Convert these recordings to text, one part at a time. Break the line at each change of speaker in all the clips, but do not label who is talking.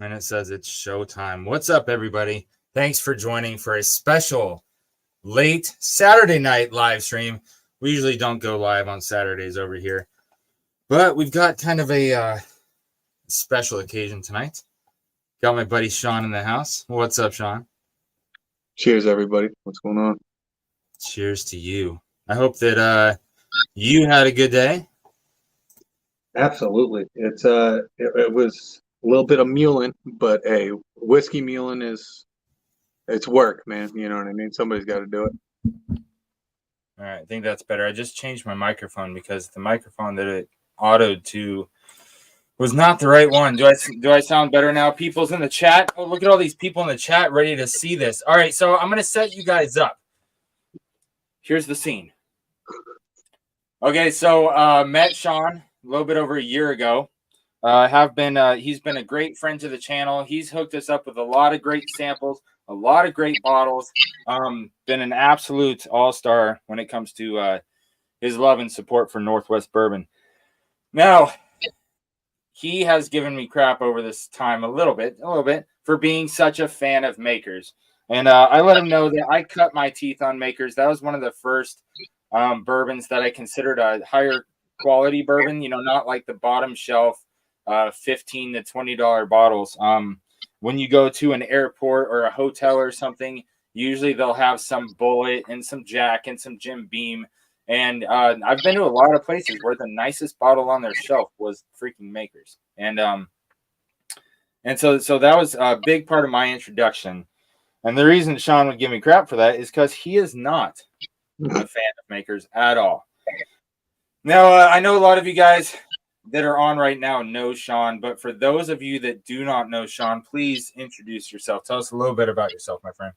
And it says it's showtime. What's up, everybody? Thanks for joining for a special late Saturday night live stream. We usually don't go live on Saturdays over here, but we've got kind of a special occasion tonight. Got my buddy Sean in the house. What's up, Sean?
Cheers, everybody. What's going on?
Cheers to you. I hope that you had a good day.
Absolutely. It was a little bit of mulling, but hey, whiskey mulling it's work, man. You know what I mean? Somebody's got to do it.
All right, I think that's better. I just changed my microphone because the microphone that it autoed to was not the right one. Do I sound better now? People's in the chat. Oh, look at all these people in the chat ready to see this. All right, so I'm going to set you guys up. Here's the scene. Okay, so met Sean a little bit over a year ago. He's been a great friend to the channel. He's hooked us up with a lot of great samples, a lot of great bottles. Been an absolute all-star when it comes to his love and support for Northwest Bourbon. Now, he has given me crap over this time a little bit for being such a fan of Makers. And I let him know that I cut my teeth on Makers. That was one of the first bourbons that I considered a higher quality bourbon, not like the bottom shelf $15 to $20 bottles. When you go to an airport or a hotel or something, usually they'll have some Bullet and some Jack and some Jim Beam. And I've been to a lot of places where the nicest bottle on their shelf was freaking Makers. And so that was a big part of my introduction. And the reason Sean would give me crap for that is because he is not a fan of Makers at all. Now, I know a lot of you guys that are on right now know Sean, but for those of you that do not know Sean, please introduce yourself. Tell us a little bit about yourself, my friend.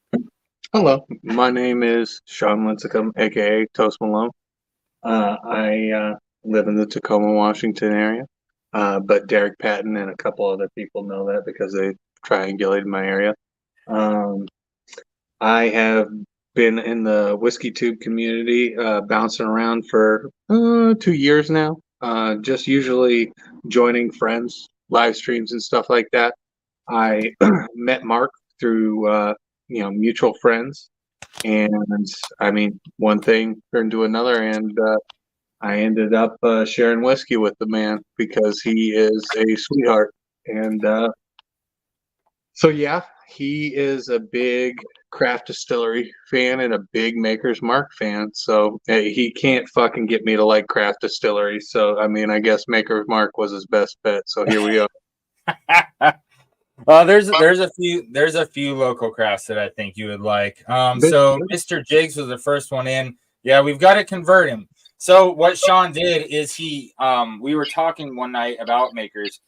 Hello, my name is Sean Lincecum, aka Toast Malone. I live in the Tacoma, Washington area, but Derek Patton and a couple other people know that because they triangulated my area. I have been in the whiskey tube community, bouncing around for 2 years now. Just usually joining friends, live streams, and stuff like that. I met Mark through mutual friends, and I mean, one thing turned to another, and I ended up sharing whiskey with the man because he is a sweetheart, and so yeah, he is a big craft distillery fan and a big Maker's Mark fan. So hey, he can't fucking get me to like craft distillery. So I mean, I guess Maker's Mark was his best bet. So here we are.
There's a few local crafts that I think you would like. So Mr. Jigs was the first one in. Yeah, we've got to convert him. So what Sean did is we were talking one night about Makers.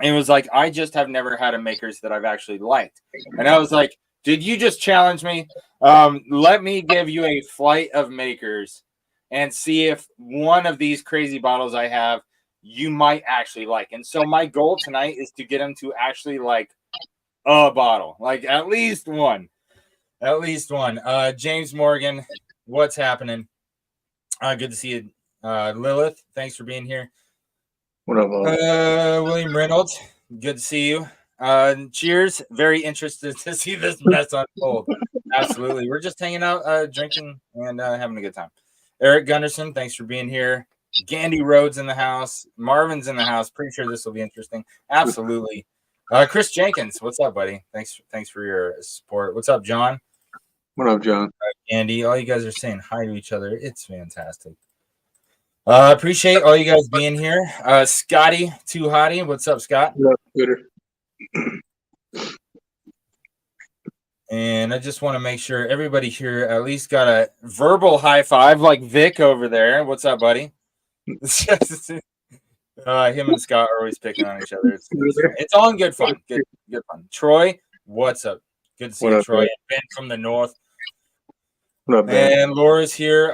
And it was like, I just have never had a Makers that I've actually liked. And I was like, did you just challenge me? Let me give you a flight of Makers and see if one of these crazy bottles I have you might actually like. And so my goal tonight is to get him to actually like a bottle, like at least one. James Morgan, what's happening? Good to see you. Lilith, thanks for being here.
What up,
William Reynolds, good to see you. Cheers. Very interested to see this mess unfold. Absolutely. We're just hanging out, drinking, and having a good time. Eric Gunderson, thanks for being here. Gandy Rhodes in the house. Marvin's in the house. Pretty sure this will be interesting. Absolutely. Chris Jenkins, what's up, buddy? Thanks for your support. What's up, John?
What up, John?
Andy, all you guys are saying hi to each other. It's fantastic. Appreciate all you guys being here. Scotty Too Hottie, what's up, Scott?
What up, Twitter?
And I just want to make sure everybody here at least got a verbal high five, like Vic over there. What's up, buddy? Him and Scott are always picking on each other. It's all in good fun. Good fun. Troy, what's up? Good to see you, Troy. Ben from the north.
What up, Ben?
And Laura's here.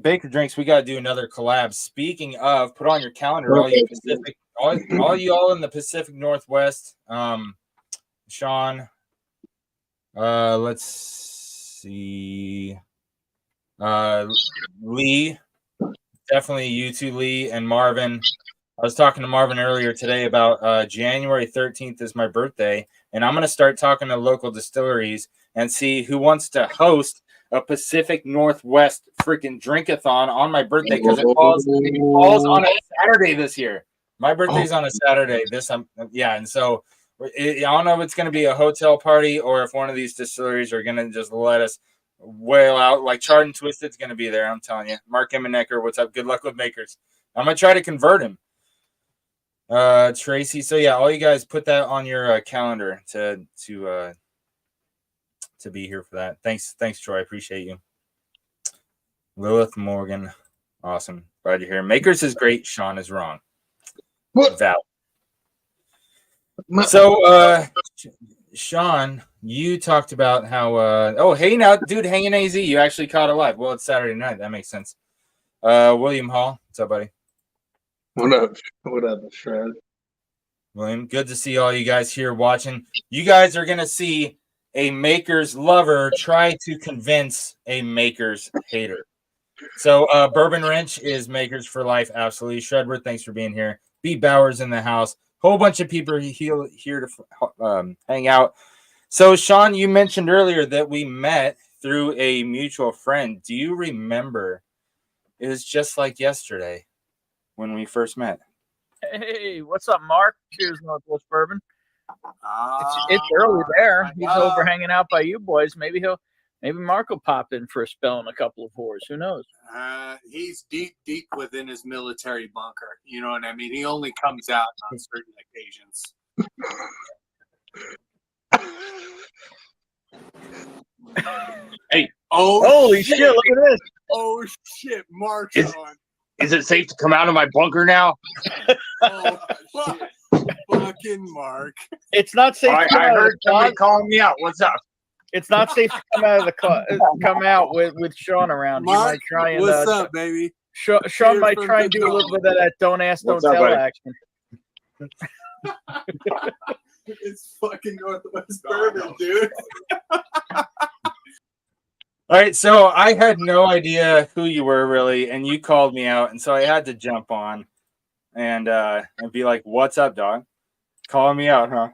Baker Drinks, we got to do another collab. Speaking of, put on your calendar, all you Pacific, all you all in the Pacific Northwest. Sean, let's see. Lee, definitely you two, Lee and Marvin. I was talking to Marvin earlier today about January 13th is my birthday, and I'm going to start talking to local distilleries and see who wants to host a Pacific Northwest freaking drink-a-thon on my birthday because it falls on a Saturday this year. My birthday's on a Saturday. And so I don't know if it's going to be a hotel party or if one of these distilleries are going to just let us wail out. Like Charred and Twisted's going to be there. I'm telling you. Mark Emmenecker, what's up? Good luck with Makers. I'm going to try to convert him. Tracy. So yeah, all you guys put that on your calendar to be here for that. Thanks, Troy. I appreciate you. Lilith Morgan. Awesome. Glad you're here. Makers is great. Sean is wrong. Val. So, Sean, you talked about how, hey, now, dude, hanging AZ, you actually caught it live. Well, it's Saturday night. That makes sense. William Hall, what's up, buddy?
What up, Shred?
William, good to see all you guys here watching. You guys are going to see a Makers lover try to convince a Makers hater. So, Bourbon Wrench is Makers for life, absolutely. Shredward, thanks for being here. B. Bowers in the house. Whole bunch of people here to hang out. So, Sean, you mentioned earlier that we met through a mutual friend. Do you remember? It was just like yesterday when we first met.
Hey, what's up, Mark? Cheers, Northwest Bourbon. It's early there. He's over hanging out by you boys. Maybe Mark will pop in for a spell and a couple of whores. Who knows?
He's deep within his military bunker. You know what I mean? He only comes out on certain occasions.
Hey!
Oh,
holy shit! Look at this!
Oh shit! Mark's on.
Is it safe to come out of my bunker now?
Oh, fucking Mark!
It's not safe.
I heard somebody calling me out. What's up?
It's not safe to come out with Sean around.
Mark,
he might try and,
what's up, baby?
Sean might try and do a little bit of that don't ask, don't tell action.
It's fucking Northwest Bourbon, dude.
All right, so I had no idea who you were really, and you called me out, and so I had to jump on and be like, "What's up, dog?" Calling me out, huh?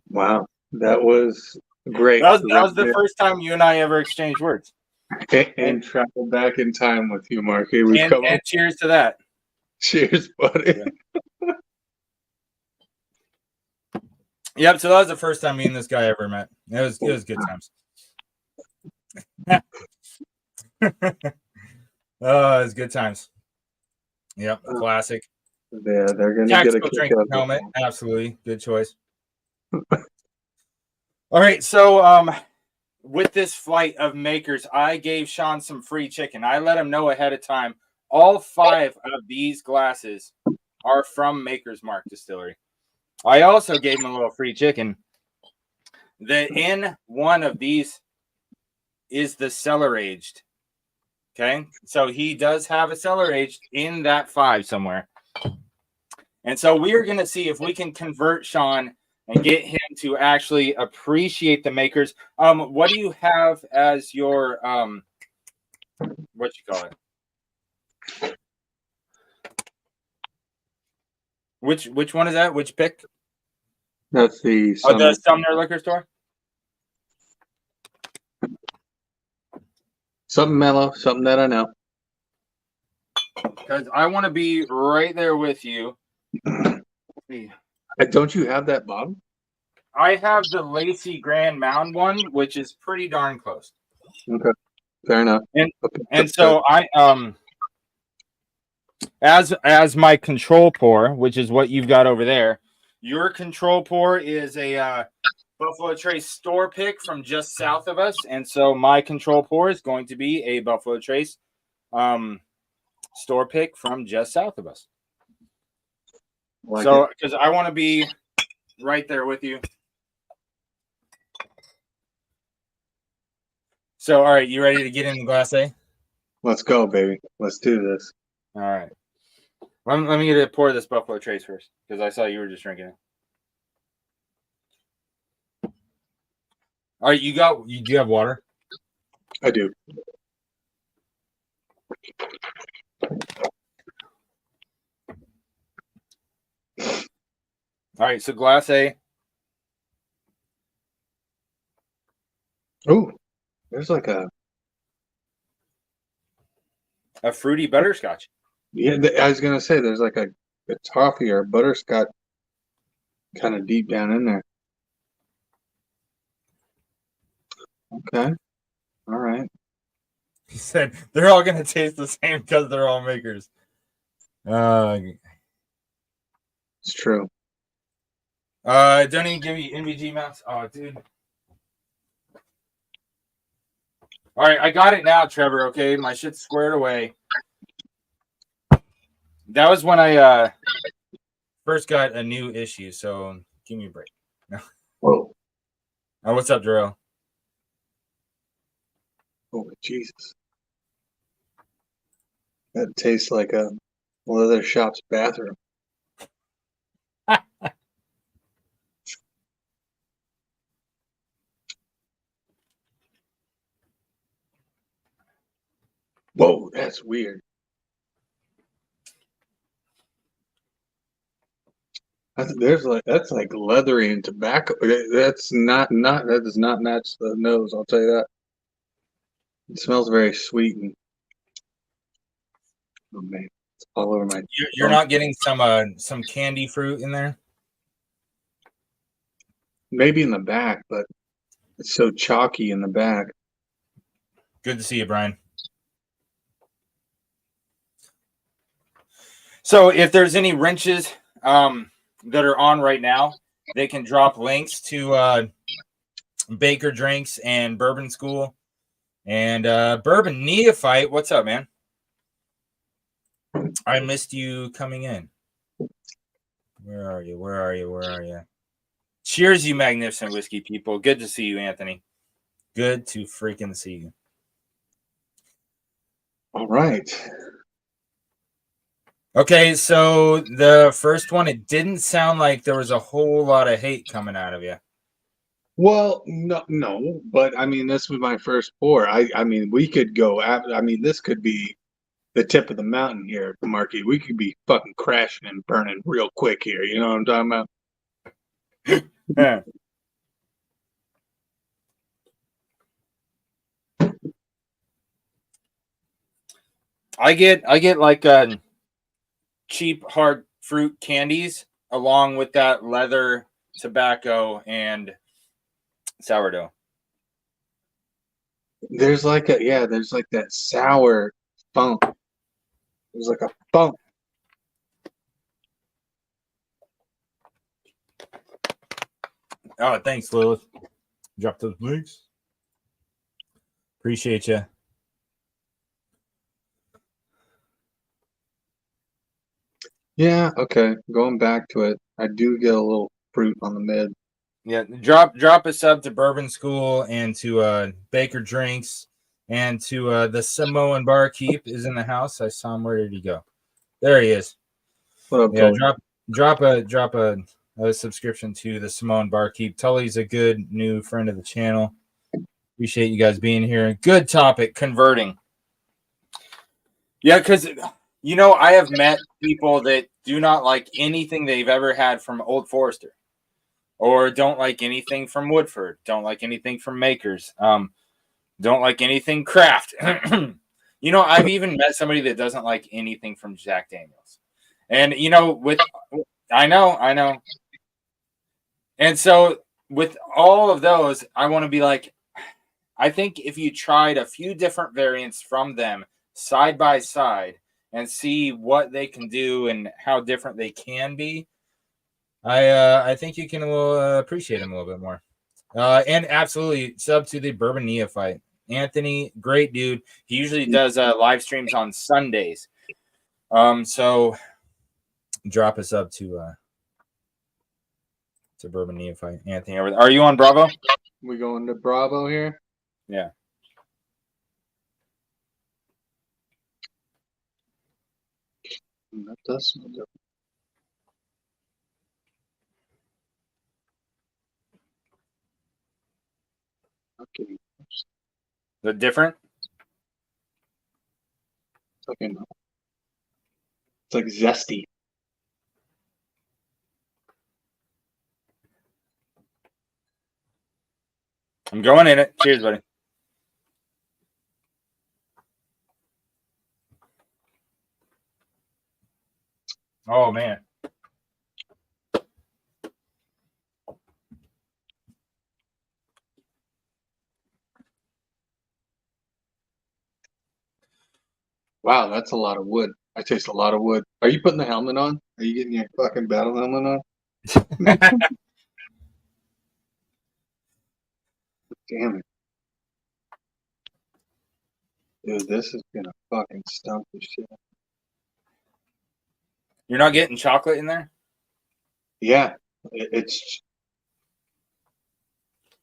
Wow, that was great.
That was the first time you and I ever exchanged words.
And travel back in time with you, Mark. Here we come.
And cheers to that.
Cheers, buddy.
Yeah. Yep. So that was the first time me and this guy ever met. It was good times. Oh, it was good times. Yep, classic.
Yeah, they're gonna
Tactical
get a
drinking
kick out
helmet. Absolutely, good choice. All right, so with this flight of Makers, I gave Sean some free chicken. I let him know ahead of time. All 5 of these glasses are from Maker's Mark Distillery. I also gave him a little free chicken. That in one of these is the cellar aged. Okay, so he does have a cellar aged in that 5 somewhere. And so we're going to see if we can convert Sean and get him to actually appreciate the Makers. What do you have as your what you call it? Which one is that? Which pick?
That's the
Sumner Liquor Store.
Something mellow, something that I know.
Because I want to be right there with you.
Don't you have that bottle?
I have the Lacey Grand Mound one, which is pretty darn close.
Okay, fair enough.
And so I as my control pour, which is what you've got over there, your control pour is a Buffalo Trace store pick from just south of us, and so my control pour is going to be a Buffalo Trace store pick from just south of us. So, because I want to be right there with you. So, all right, you ready to get in the glass A?
Let's go, baby. Let's do this.
All right. Let me get to pour this Buffalo Trace first, because I saw you were just drinking it. All right, do you have water?
I do.
All right, so glass A.
Oh, there's like a
fruity butterscotch.
yeah. I was gonna say there's like a toffee or a butterscotch kind of deep down in there. Okay, all right.
He said they're all gonna taste the same because they're all makers.
It's true.
Don't even give me NVG mounts. Oh, dude. All right, I got it now, Trevor. Okay, my shit's squared away. That was when I first got a new issue. So give me a break.
Whoa.
Oh, what's up, Darrell?
Oh, Jesus. That tastes like a leather shop's bathroom. Whoa, that's weird. That's like leathery and tobacco. That's that does not match the nose. I'll tell you that. It smells very sweet and oh man, it's all over my.
You're not getting some candy fruit in there?
Maybe in the back, but it's so chalky in the back.
Good to see you, Brian. So if there's any wrenches that are on right now, they can drop links to Baker Drinks and Bourbon School and Bourbon Neophyte. What's up, man? I missed you coming in. Where are you? Where are you? Where are you? Cheers, you magnificent whiskey people. Good to see you, Anthony. Good to freaking see you.
All right.
Okay, so the first one, it didn't sound like there was a whole lot of hate coming out of you.
Well, no, but I mean, this was my first pour. I mean, we could go after. I mean, this could be the tip of the mountain here, Marky. We could be fucking crashing and burning real quick here. You know what I'm talking about?
Yeah. I get like cheap hard fruit candies along with that leather tobacco and sourdough.
There's like that sour funk. There's like a funk.
Oh, thanks, Lilith. Drop those links. Appreciate you.
Yeah, okay. Going back to it, I do get a little fruit on the mid.
Yeah, drop a sub to Bourbon School and to Baker Drinks and to the Samoan Barkeep is in the house. I saw him. Where did he go? There he is.
What up,
Yeah,
Tully?
drop a subscription to the Samoan Barkeep. Tully's a good new friend of the channel. Appreciate you guys being here. Good topic, converting. Yeah, because I have met people that do not like anything they've ever had from Old Forester, or don't like anything from Woodford, don't like anything from Makers, don't like anything Craft. I've even met somebody that doesn't like anything from Jack Daniels. And I know. And so with all of those, I want to be like, I think if you tried a few different variants from them side by side and see what they can do and how different they can be, I think you can appreciate them a little bit more. And absolutely sub to the Bourbon Neophyte. Anthony, great dude. He usually does live streams on Sundays. So drop us up to Bourbon Neophyte. Anthony, are you on Bravo?
We going to Bravo here?
Yeah.
That does smell good. Okay.
They're different?
It's like zesty.
I'm going in it. Cheers, buddy. Oh, man.
Wow, that's a lot of wood. I taste a lot of wood. Are you putting the helmet on? Are you getting your fucking battle helmet on? Damn it. Dude, this is gonna fucking stump the shit.
You're not getting chocolate in there?
Yeah, it's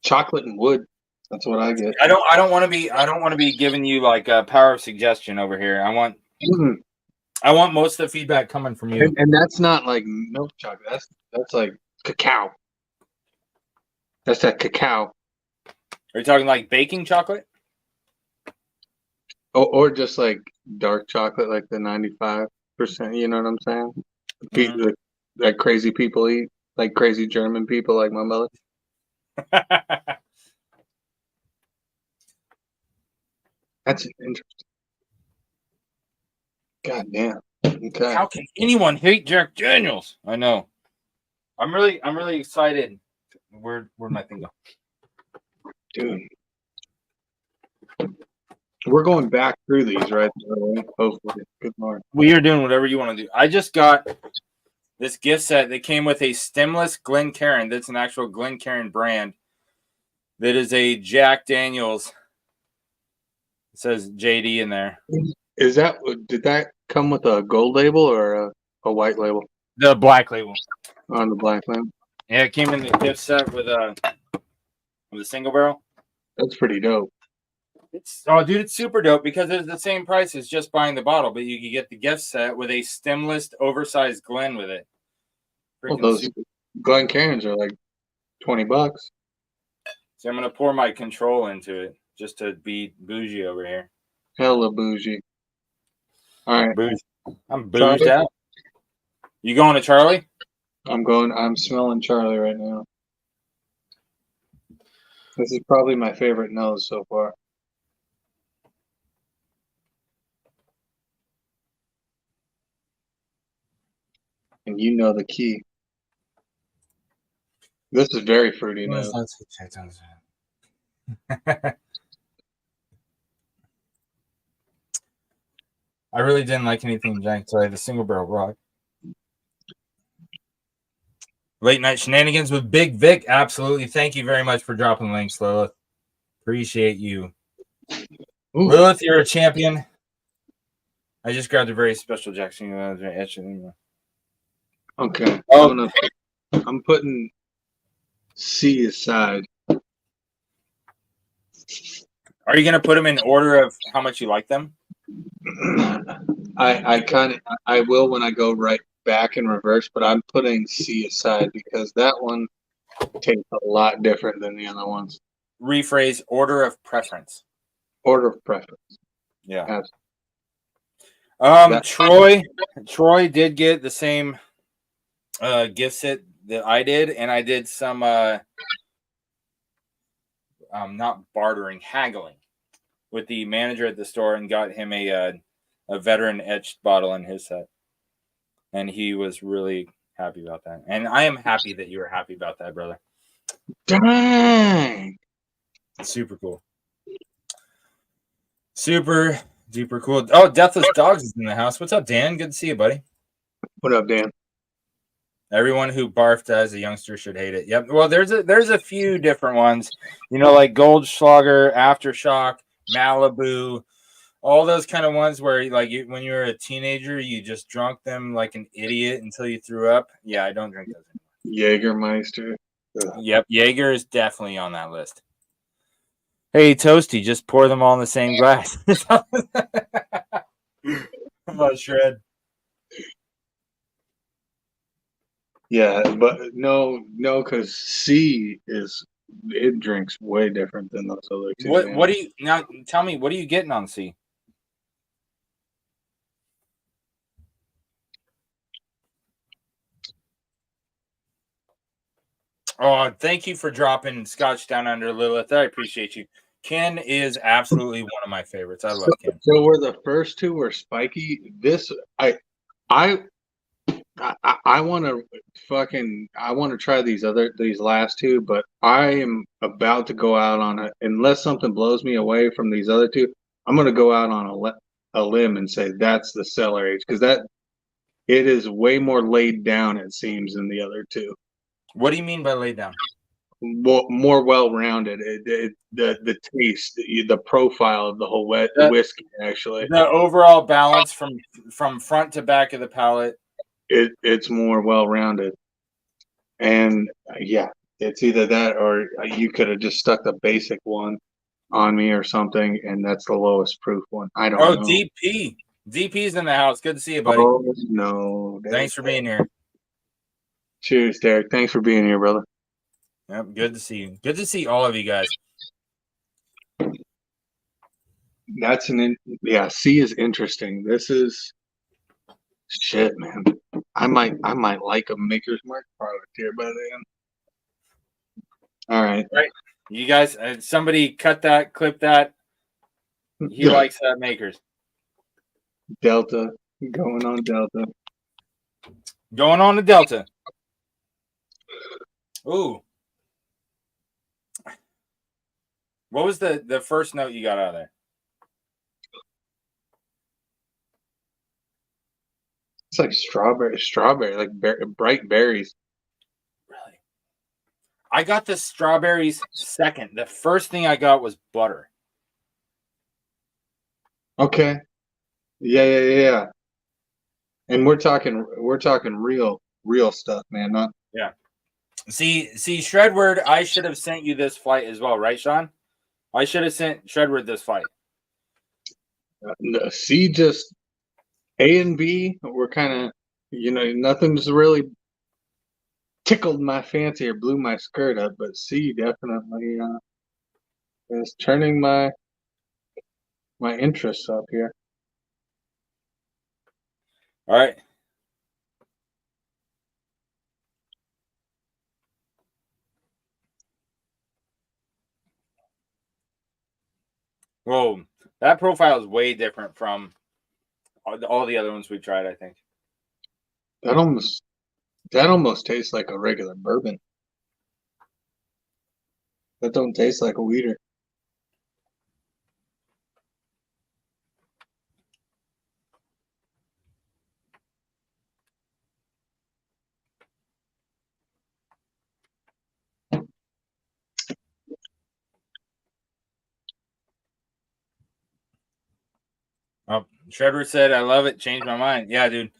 chocolate and wood. That's what I get.
I don't want to be giving you like a power of suggestion over here. I want most of the feedback coming from you.
And that's not like milk chocolate. That's like cacao. That's that cacao.
Are you talking like baking chocolate?
Or just like dark chocolate, like the 95%. You know what I'm saying?
Mhm.
That crazy people eat, like crazy German people, like my mother. That's interesting. God damn. Okay.
How can anyone hate Jack Daniels? I know. I'm really excited. Where'd my thing go?
Dude. We're going back through these, right? Hopefully. Good Lord.
We are doing whatever you want to do. I just got this gift set that came with a stemless Glencairn. That's an actual Glencairn brand. That is a Jack Daniels. It says JD in there.
Did that come with a gold label or a white label
The black label.
on the black label?
Yeah, it came in the gift set with a single barrel.
That's pretty dope.
Dude, it's super dope because it's the same price as just buying the bottle, but you can get the gift set with a stemless, oversized Glen with it.
Well,
Freaking
those
super.
Glencairns are like $20.
So I'm gonna pour my control into it just to be bougie over here.
Hella bougie. All right.
Bougie. I'm boozed
Charlie?
out. You going to Charlie?
I'm smelling Charlie right now. This is probably my favorite nose so far. And you know the key. This is very fruity nose.
I really didn't like anything Jack until I had the single barrel rock. Late night shenanigans with Big Vic. Absolutely. Thank you very much for dropping links, Lilith. Appreciate you.
Ooh.
Lilith, you're a champion. I just grabbed a very special Jackson.
Okay.
Oh.
I'm putting C aside.
Are you gonna put them in order of how much you like them?
I will when I go right back in reverse, but I'm putting C aside because that one tastes a lot different than the other ones.
Rephrase order of preference.
Order of preference.
Yeah.
Absolutely.
Troy did get the same gift set that I did, and I did some not bartering, haggling with the manager at the store and got him a veteran etched bottle in his set. And he was really happy about that. And I am happy that you were happy about that, brother.
Dang.
Super cool. Super duper cool. Oh, Deathless Dogs is in the house. What's up, Dan? Good to see you, buddy.
What up, Dan?
Everyone who barfed as a youngster should hate it. Yep. Well, there's a few different ones, like Goldschlager, Aftershock, Malibu, all those kind of ones where when you were a teenager, you just drunk them like an idiot until you threw up. Yeah, I don't drink those anymore.
Jägermeister. Ugh.
Yep, Jaeger is definitely on that list. Hey, Toasty, just pour them all in the same glass. Come on, Shred.
Yeah, but no, because C it drinks way different than those other two.
What do you now? Tell me, what are you getting on C? Oh, thank you for dropping Scotch Down Under, Lilith. I appreciate you. Ken is absolutely one of my favorites. I love Ken.
So were the first two were spiky. This I I want to I want to try these last two, but I am about to go out on a unless something blows me away from these other two. I'm going to go out on a limb and say that's the cellar age because that it is way more laid down it seems than the other two.
What do you mean by laid down?
More well rounded. The taste, the profile of the whole whiskey actually.
The overall balance from front to back of the palate.
It's more well rounded, and yeah, it's either that or you could have just stuck the basic one on me or something, and that's the lowest proof one. I don't know.
DP. DP's in the house. Good to see you, buddy.
Oh no!
Thanks for being here.
Cheers, Derek. Thanks for being here, brother.
Yep, good to see you. Good to see all of you guys.
That's C is interesting. This is shit, man. I might like a Maker's Mark product here by then. All right.
You guys, somebody cut that, clip that. He likes Makers.
Delta. Going on Delta.
Going on to Delta. Ooh. What was the first note you got out of there?
It's like strawberry, like bright berries.
Really? I got the strawberries second. The first thing I got was butter.
Okay. Yeah. And we're talking real stuff, man. Not
See, Shredward, I should have sent you this flight as well, right, Sean? I should have sent Shredward this flight.
C, just A and B were kind of, nothing's really tickled my fancy or blew my skirt up, but C definitely is turning my interests up here.
All right. Whoa, that profile is way different from all the other ones we tried, I think.
That almost tastes like a regular bourbon. That don't taste like a weeder.
Oh, Shredward said, I love it. Changed my mind. Yeah, dude.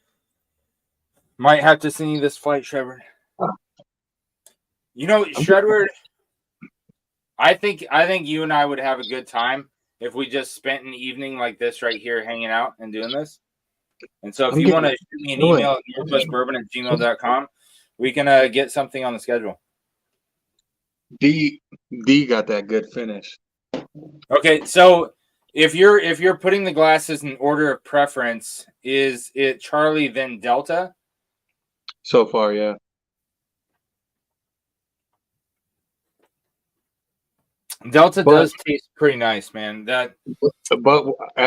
Might have to send you this flight, Shredward. You know, Shredward, I think you and I would have a good time if we just spent an evening like this right here hanging out and doing this. And so if you want to shoot me an email at northwestbourbon@gmail.com, we can get something on the schedule.
D got that good finish.
Okay, so if you're putting the glasses in order of preference, is it Charlie then Delta?
So far, yeah.
Delta does taste pretty nice, man.
But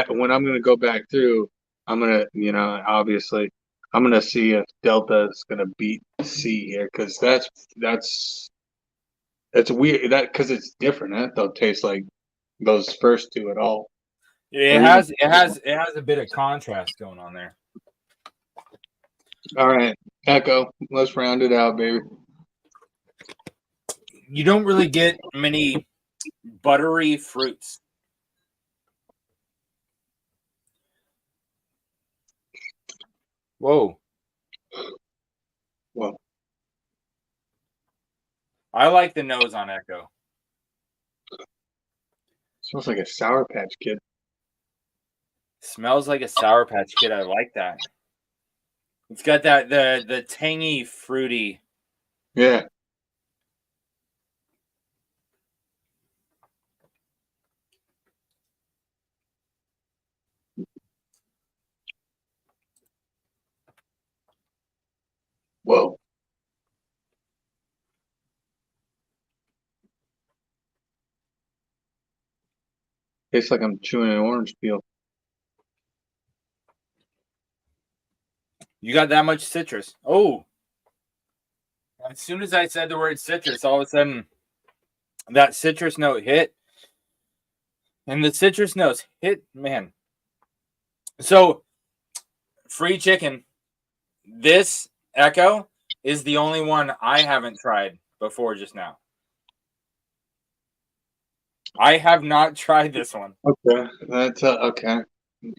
when I'm going to go back through, I'm going to, obviously, I'm going to see if Delta is going to beat C here because that's weird. That because it's different. That don't taste like those first two at all.
It has a bit of contrast going on there.
All right, Echo. Let's round it out, baby.
You don't really get many buttery fruits. Whoa.
Well,
I like the nose on Echo.
smells like a Sour Patch Kid.
Smells like a Sour Patch Kid. I like that. It's got that the tangy, fruity.
Yeah. Whoa. Tastes like I'm chewing an orange peel.
You got that much citrus. Oh, as soon as I said the word citrus, all of a sudden that citrus note hit. And the citrus notes hit, man. So, free chicken. This Echo is the only one I haven't tried before just now. I have not tried this one.
Okay, that's okay.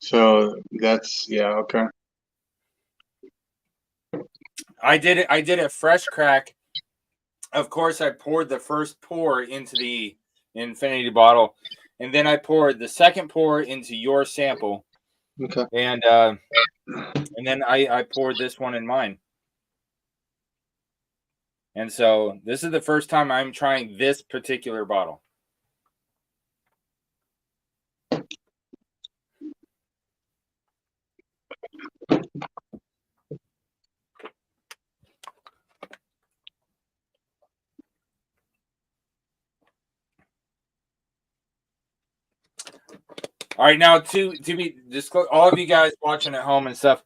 So that's okay.
I did it fresh crack. Of course, I poured the first pour into the infinity bottle, and then I poured the second pour into your sample.
Okay.
And then I poured this one in mine. And so this is the first time I'm trying this particular bottle. All right, now to be disclosed, all of you guys watching at home and stuff,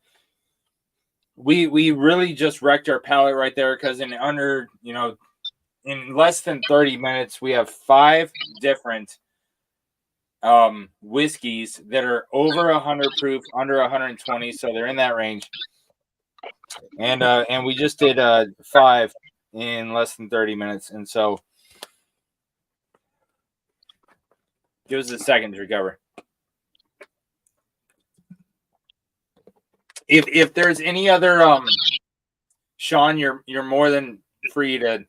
we really just wrecked our palate right there because in less than 30 minutes we have 5 different whiskeys that are over 100 proof, under 120, so they're in that range. And we just did 5 in less than 30 minutes, and so give us a second to recover. If there's any other Sean, you're more than free to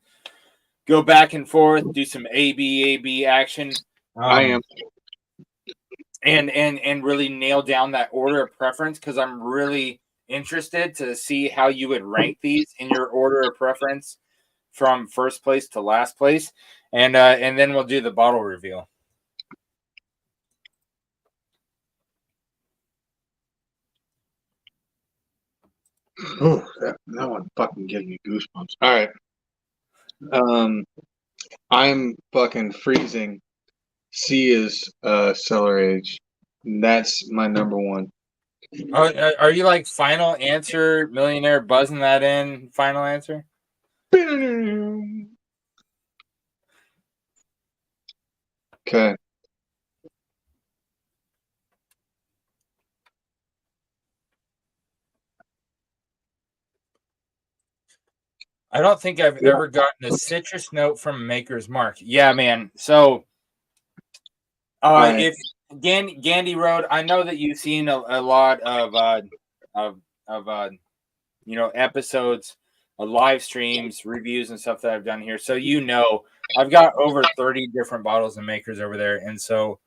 go back and forth, do some AB action.
I am.
And really nail down that order of preference, because I'm really interested to see how you would rank these in your order of preference from first place to last place, and then we'll do the bottle reveal.
Oh, that one fucking gives me goosebumps. All right. I'm fucking freezing. C is cellar age. That's my number one.
Are you like final answer millionaire buzzing that in? Final answer?
Okay.
I don't think I've ever gotten a citrus note from Maker's Mark. Yeah, man. So,
Right.
if Gandy Road, I know that you've seen a lot of episodes, live streams, reviews, and stuff that I've done here. So I've got over 30 different bottles of Makers over there, and so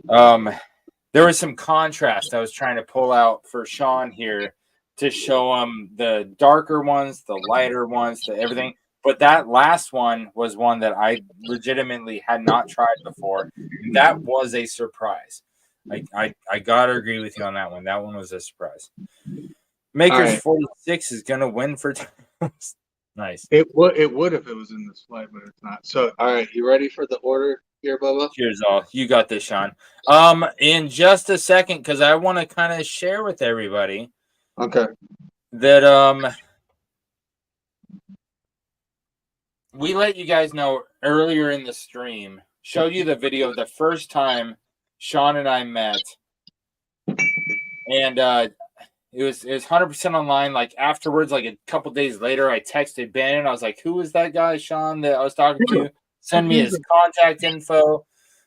there was some contrast I was trying to pull out for Sean here to show him the darker ones, the lighter ones, the everything. But that last one was one that I legitimately had not tried before. That was a surprise. I gotta agree with you on that one. That one was a surprise. Makers 46 is gonna win for nice.
It would if it was in this slide, but it's not. So, all right, you ready for the order here, Bubba?
Cheers, all. You got this, Sean. In just a second, because I want to kind of share with everybody.
Okay.
That we let you guys know earlier in the stream, showed you the video of the first time Sean and I met, and it was 100% online. Like afterwards, like a couple days later, I texted Ben and I was like, "Who is that guy, Sean, that I was talking to? Send me his contact info,"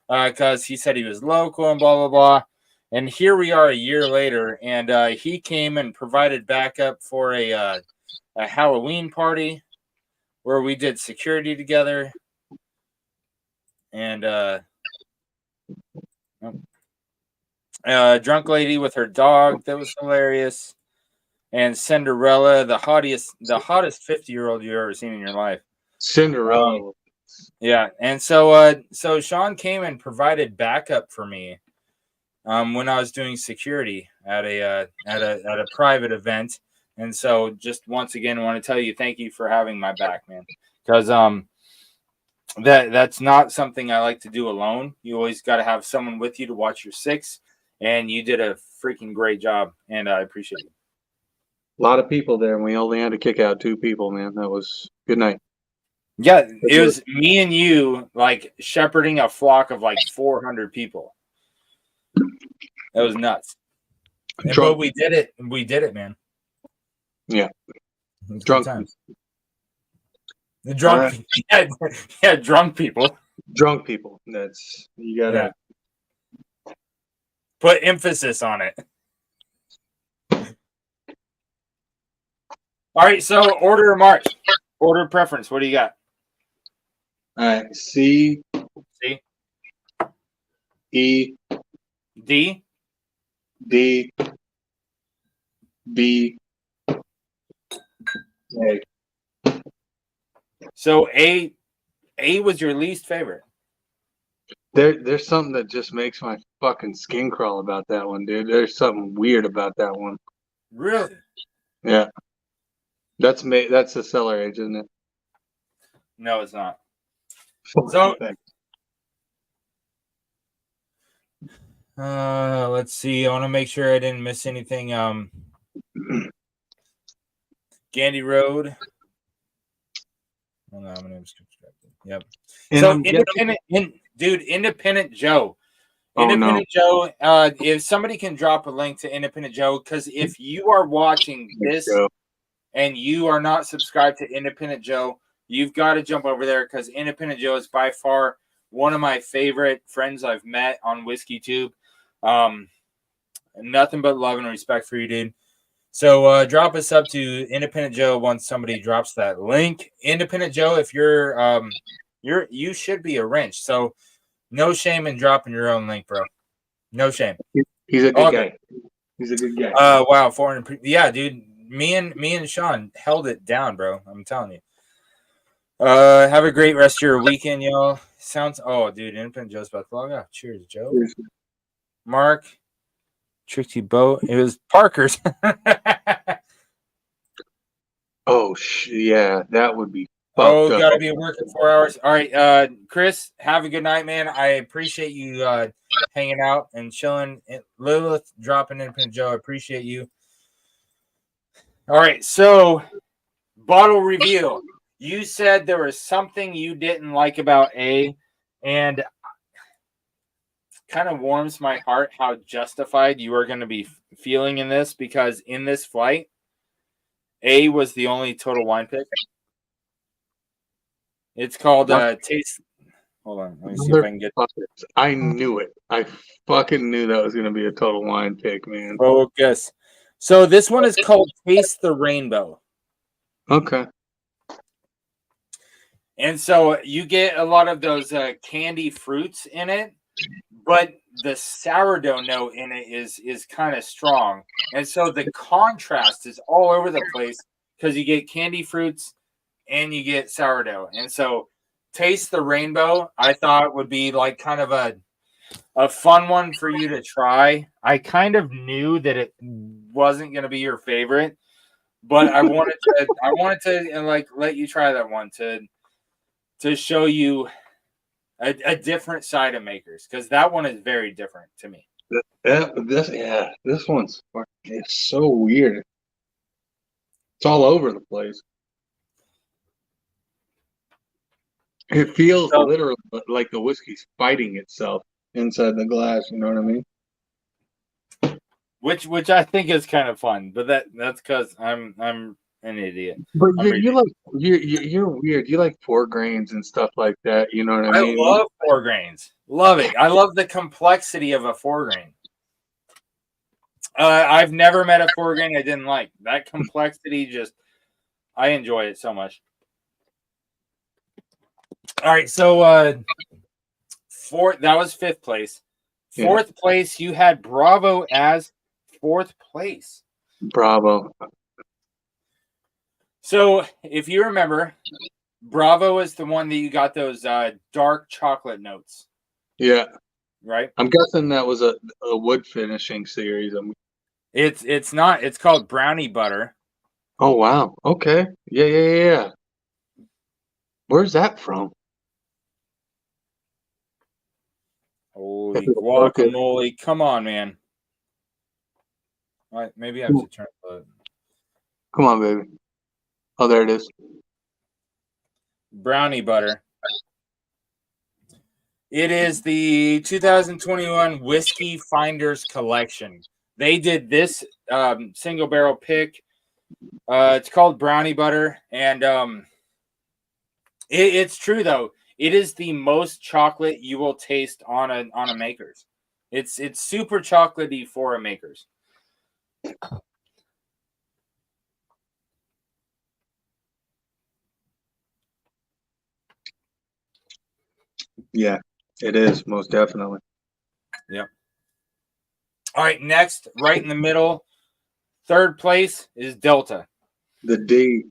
because he said he was local and blah blah blah. And here we are a year later, and he came and provided backup for a Halloween party where we did security together. And drunk lady with her dog, that was hilarious. And Cinderella, the hottest 50-year-old you've ever seen in your life.
Cinderella.
Yeah, and so Sean came and provided backup for me when I was doing security at a private event. And so just once again, I want to tell you thank you for having my back, man. Because that's not something I like to do alone. You always got to have someone with you to watch your 6, and you did a freaking great job, and I appreciate it.
A lot of people there, and we only had to kick out 2 people, man. That was good night.
Yeah, it was me and you like shepherding a flock of like 400 people. That was nuts. But we did it. We did it, man.
Yeah.
Drunk times. The drunk, yeah, drunk people.
Drunk people. That's you gotta
put emphasis on it. All right, so order of march, order preference. What do you got?
All right, C, E,
D,
D, B, A.
So A was your least favorite.
There's something that just makes my fucking skin crawl about that one, dude. There's something weird about that one.
Really?
Yeah. That's the cellar age, isn't it?
No, it's not. So let's see. I want to make sure I didn't miss anything. Gandy Road. Oh, no, my name's constructed. Yep. And so Independent Joe. Independent Joe. If somebody can drop a link to Independent Joe, because if you are watching this and you are not subscribed to Independent Joe, you've got to jump over there, because Independent Joe is by far one of my favorite friends I've met on Whiskey Tube. Nothing but love and respect for you, dude. So drop us up to Independent Joe once somebody drops that link. Independent Joe, if you should be a wrench. So no shame in dropping your own link, bro. No shame.
He's a good guy. He's a good guy.
Wow, 400. Yeah, dude. Me and Sean held it down, bro. I'm telling you. Have a great rest of your weekend, y'all. Dude, Independent Joe's about to log off. Cheers, Joe. Cheers. Mark. Tricked you both. It was Parker's.
Yeah, that would be.
Gotta be working 4 hours. All right, Chris, have a good night, man. I appreciate you hanging out and chilling. Lilith dropping Independent Joe. I appreciate you. All right, so bottle reveal. You said there was something you didn't like about A, and kind of warms my heart how justified you are going to be feeling in this, because in this flight, A was the only total wine pick. It's called Taste. Hold on, let me see if I can get.
I knew it. I fucking knew that was going to be a total wine pick, man.
Focus. So this one is called Taste the Rainbow.
Okay.
And so you get a lot of those candy fruits in it, but the sourdough note in it is kind of strong. And so the contrast is all over the place, because you get candy fruits and you get sourdough. And so Taste the Rainbow, I thought would be like kind of a fun one for you to try. I kind of knew that it wasn't going to be your favorite, but I wanted to like let you try that one to show you a different side of makers, because that one is very different to me.
This one's it's so weird. It's all over the place. It feels literally like the whiskey's fighting itself inside the glass. You know what I mean?
Which I think is kind of fun, but that's because I'm an idiot.
But you're weird. You like 4 grains and stuff like that. You know what I mean?
I love 4 grains. Love it. I love the complexity of a 4 grain. I've never met a 4 grain I didn't like. That complexity I enjoy it so much. All right, so that was 5th place. 4th place, you had Bravo as 4th place.
Bravo.
So if you remember, Bravo is the one that you got those dark chocolate notes.
Yeah.
Right?
I'm guessing that was a wood finishing series.
It's not. It's called Brownie Butter.
Oh, wow. Okay. Yeah. Where's that from?
Holy guacamole. Come on, man. All right, maybe I have to turn the
Come on, baby. Oh, there it is.
brownie butter. It is the 2021 Whiskey Finders Collection. They did this single barrel pick. It's called brownie butter, and it's true though. It is the most chocolate you will taste on a Maker's. It's super chocolatey for a Maker's.
Yeah, it is most definitely.
Yep. All right, next, right in the middle, third place is Delta.
The D.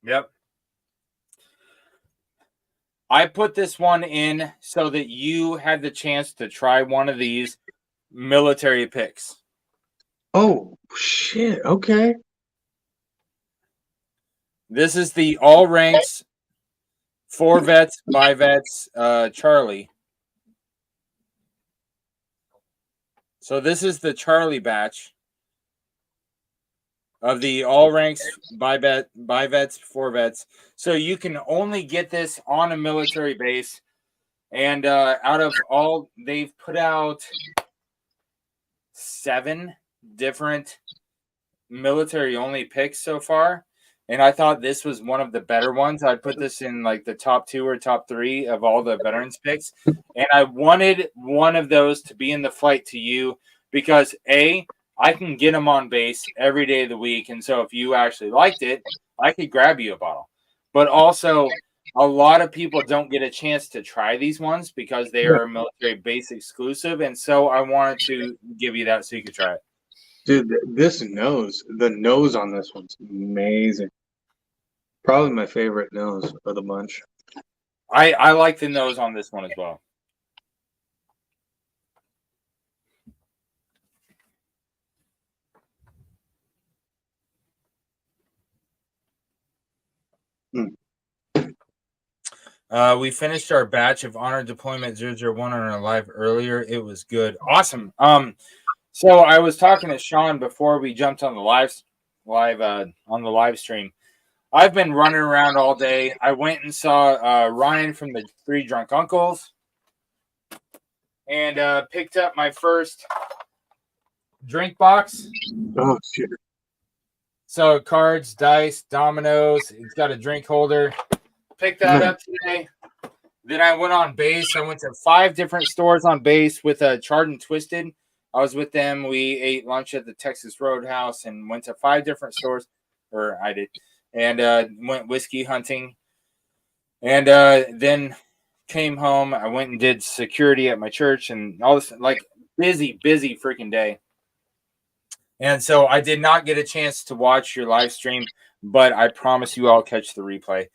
Yep. I put this one in so that you had the chance to try one of these military picks.
Oh shit. Okay.
This is the all ranks for vets by vets Charlie. So this is the Charlie batch of the all ranks by vets for vets. So you can only get this on a military base. And out of all, they've put out 7 different military only picks so far. And I thought this was one of the better ones. I'd put this in like the top 2 or top 3 of all the veterans picks. And I wanted one of those to be in the flight to you because A, I can get them on base every day of the week. And so if you actually liked it, I could grab you a bottle. But also, a lot of people don't get a chance to try these ones because they are military base exclusive. And so I wanted to give you that so you could try it.
Dude, the nose on this one's amazing. Probably my favorite nose of the bunch.
I like the nose on this one as well. We finished our batch of Honor Deployment 001 on our live earlier. It was good. Awesome. So I was talking to Sean before we jumped on the live stream. I've been running around all day. I went and saw Ryan from the Three Drunk Uncles and picked up my first drink box.
Oh shit.
So cards, dice, dominoes. It's got a drink holder. Picked that up today. Then I went on base. I went to 5 different stores on base with Charred and Twisted. I was with them. We ate lunch at the Texas Roadhouse and went to 5 different stores, or I did, and went whiskey hunting. And then came home. I went and did security at my church and all this, like busy freaking day. And so I did not get a chance to watch your live stream, but I promise you I'll catch the replay.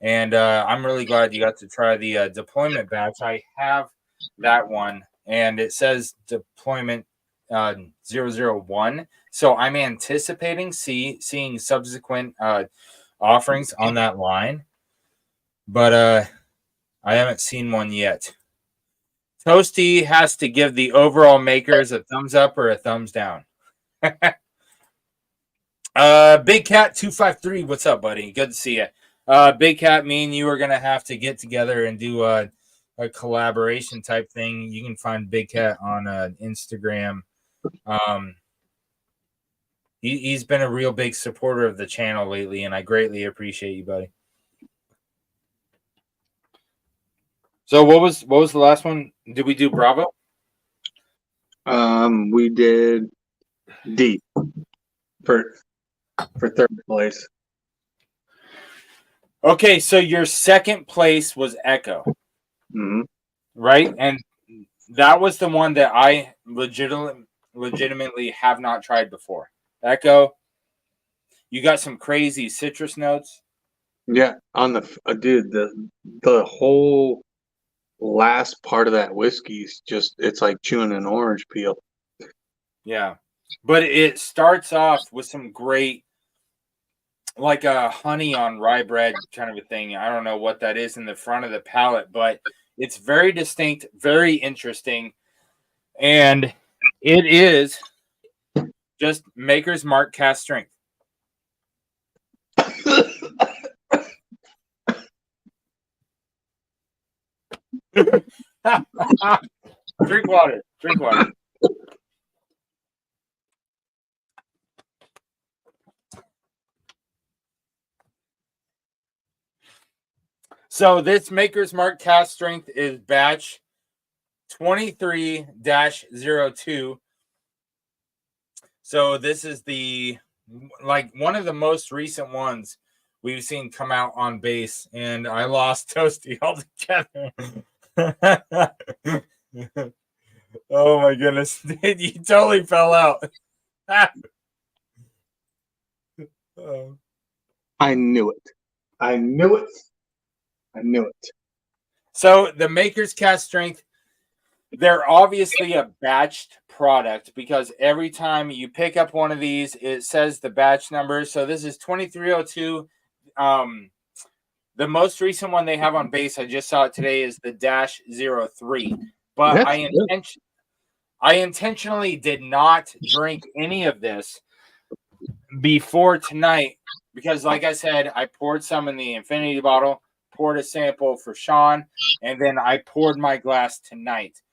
And I'm really glad you got to try the deployment batch. I have that one, and it says deployment 001. So I'm anticipating seeing subsequent offerings on that line, but I haven't seen one yet. Toasty has to give the overall makers a thumbs up or a thumbs down. Big Cat 253, what's up, buddy? Good to see you. Big Cat, me and you are gonna have to get together and do a collaboration type thing. You can find Big Cat on Instagram. He's been a real big supporter of the channel lately, and I greatly appreciate you, buddy. So what was the last one? Did we do Bravo?
We did D for third place.
Okay, so your second place was Echo, right? And that was the one that I legitimately have not tried before. Echo, you got some crazy citrus notes.
Yeah, on the dude, the whole last part of that whiskey's just, it's like chewing an orange peel.
Yeah, but it starts off with some great, like a honey on rye bread kind of a thing. I don't know what that is in the front of the palate, but It's very distinct, very interesting, and it is just Maker's Mark cast strength. Drink water. Drink water. So this Maker's Mark cast strength is batch 23-02. So this is the one of the most recent ones we've seen come out on base, and I lost Toasty altogether. Oh my goodness. You totally fell out.
I knew it. I knew it. I knew it.
So the Maker's cast strength, they're obviously a batched product because every time you pick up one of these, it says the batch number. So this is 2302. The most recent one they have on base, I just saw it today, is the -03. But I intentionally did not drink any of this before tonight because, like I said, I poured some in the infinity bottle, poured a sample for Sean, and then I poured my glass tonight.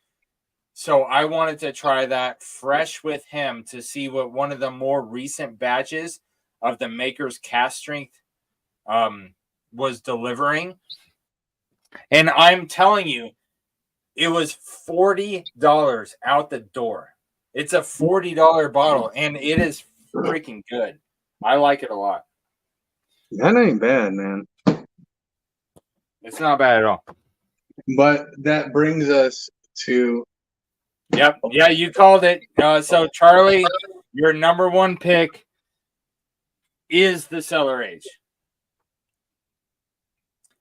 So I wanted to try that fresh with him to see what one of the more recent batches of the Maker's cast strength was delivering. And I'm telling you, it was $40 out the door. It's a $40 bottle, and it is freaking good. I like it a lot.
That ain't bad, man.
It's not bad at all.
But that brings us to...
Yep. Yeah, you called it. So, Charlie, your number one pick is the Cellar Age.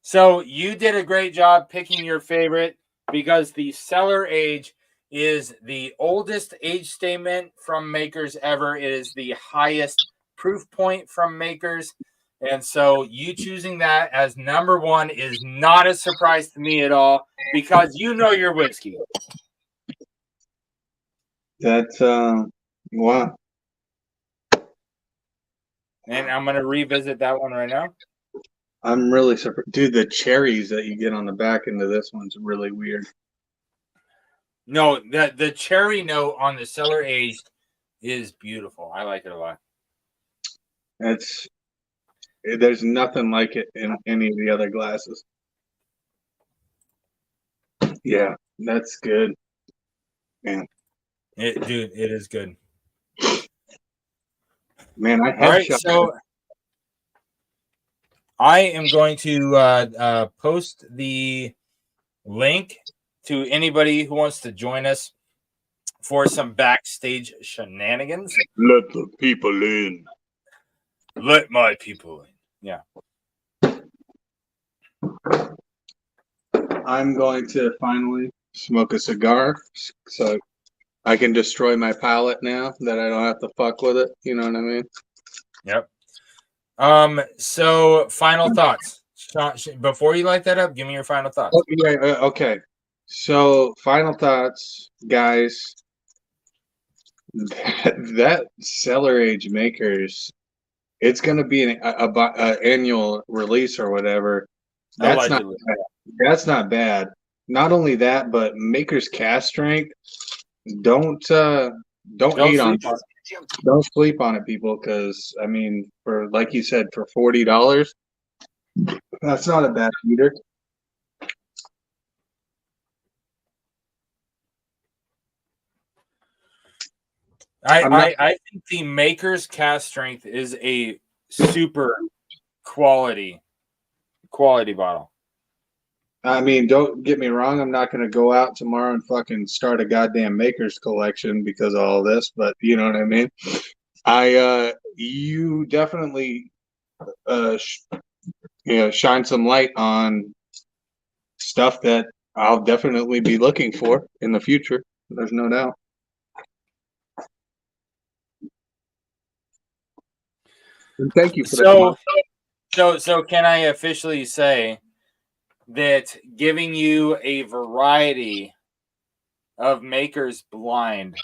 So you did a great job picking your favorite because the Cellar Age is the oldest age statement from Makers ever. It is the highest proof point from Makers. And so you choosing that as number one is not a surprise to me at all because you know your whiskey.
That's, wow.
And I'm going to revisit that one right now.
I'm really surprised. Dude, the cherries that you get on the back end of this one's really weird.
No, the cherry note on the Cellar Aged is beautiful. I like it a lot.
There's nothing like it in any of the other glasses. Yeah, that's good. Man.
Dude, it is good.
Man, I
All right,
headshot.
so I am going to post the link to anybody who wants to join us for some backstage shenanigans.
Let the people in.
Let my people in. Yeah.
I'm going to finally smoke a cigar so I can destroy my palate now that I don't have to fuck with it. You know what I mean?
Yep. So final thoughts. Sean, before you light that up, give me your final thoughts.
Okay. So final thoughts, guys. That Cellar Age Makers, it's going to be an annual release or whatever. That's
Allegedly.
That's not bad. Not only that, but Maker's cast strength. Don't hate on it. Don't sleep on it, people. Because I mean, for like you said, for $40, that's not a bad heater.
I think the Maker's cast strength is a super quality bottle.
I mean, don't get me wrong. I'm not going to go out tomorrow and fucking start a goddamn Maker's collection because of all this, but you know what I mean? You definitely, shine some light on stuff that I'll definitely be looking for in the future. There's no doubt. And thank you for
So can I officially say that giving you a variety of Maker's blind,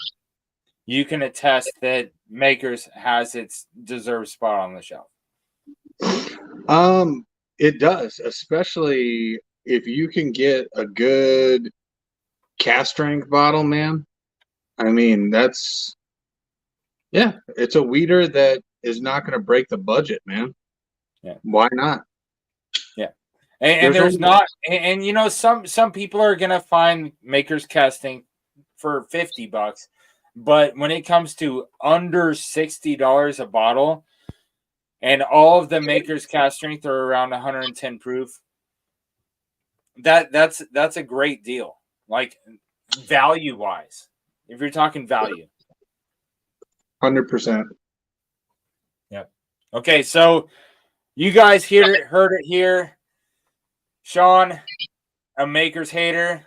you can attest that Maker's has its deserved spot on the shelf.
It does, especially if you can get a good cast strength bottle, man. I mean, it's a weeder that is not going to break the budget, man.
Yeah.
Why not?
Yeah. And there's not, and you know, some people are going to find Maker's casting for $50, but when it comes to under $60 a bottle, and all of the Maker's cast strength are around 110 proof, that's a great deal. Like value wise, if you're talking value.
100%.
Yep. Okay, so you guys heard it here. Sean, a Maker's hater,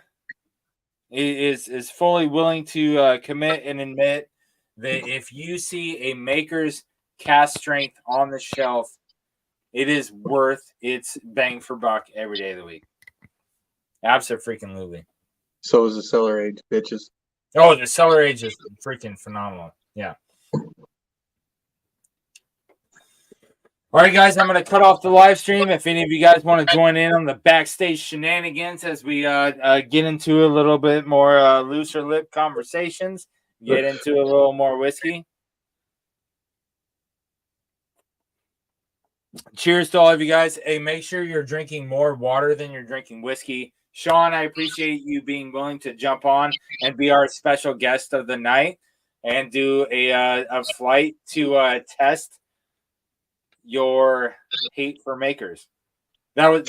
is fully willing to commit and admit that if you see a Maker's cast strength on the shelf, it is worth its bang for buck every day of the week. Absolutely.
So is the cellar age, bitches.
Oh, the cellar age is freaking phenomenal. Yeah. All right, guys, I'm going to cut off the live stream. If any of you guys want to join in on the backstage shenanigans as we get into a little bit more looser lip conversations, get into a little more whiskey. Cheers to all of you guys. Hey, make sure you're drinking more water than you're drinking whiskey. Sean, I appreciate you being willing to jump on and be our special guest of the night and do a flight to test your hate for Makers. It's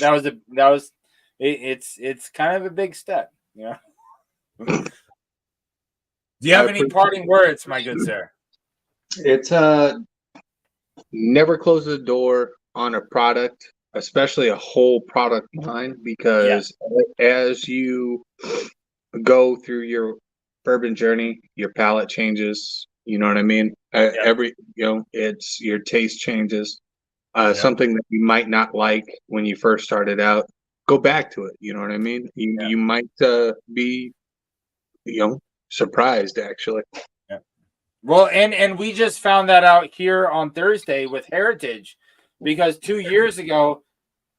kind of a big step, you know. Do you have any parting words, my good sir?
It's never close the door on a product, especially a whole product line, because as you go through your bourbon journey, your palate changes. You know what I mean? It's your taste changes. Something that you might not like when you first started out, go back to it. You know what I mean? You might be, surprised actually.
Yeah. Well, and we just found that out here on Thursday with Heritage, because 2 years ago,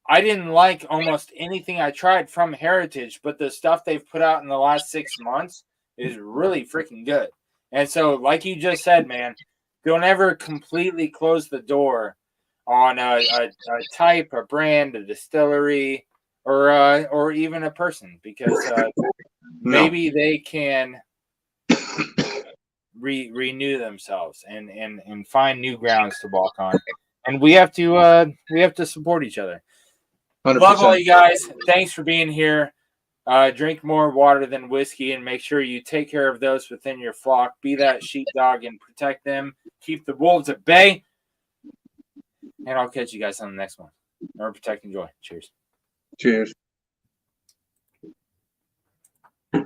I didn't like almost anything I tried from Heritage, but the stuff they've put out in the last 6 months is really freaking good. And so, like you just said, man, don't ever completely close the door on a type, a brand, a distillery, or even a person, because maybe they can renew themselves and find new grounds to walk on. And we have to support each other.
100%.
Love all you guys. Thanks for being here. Drink more water than whiskey, and make sure you take care of those within your flock. Be that sheepdog and protect them. Keep the wolves at bay. And I'll catch you guys on the next one. Remember, protect and enjoy. Cheers.
Cheers.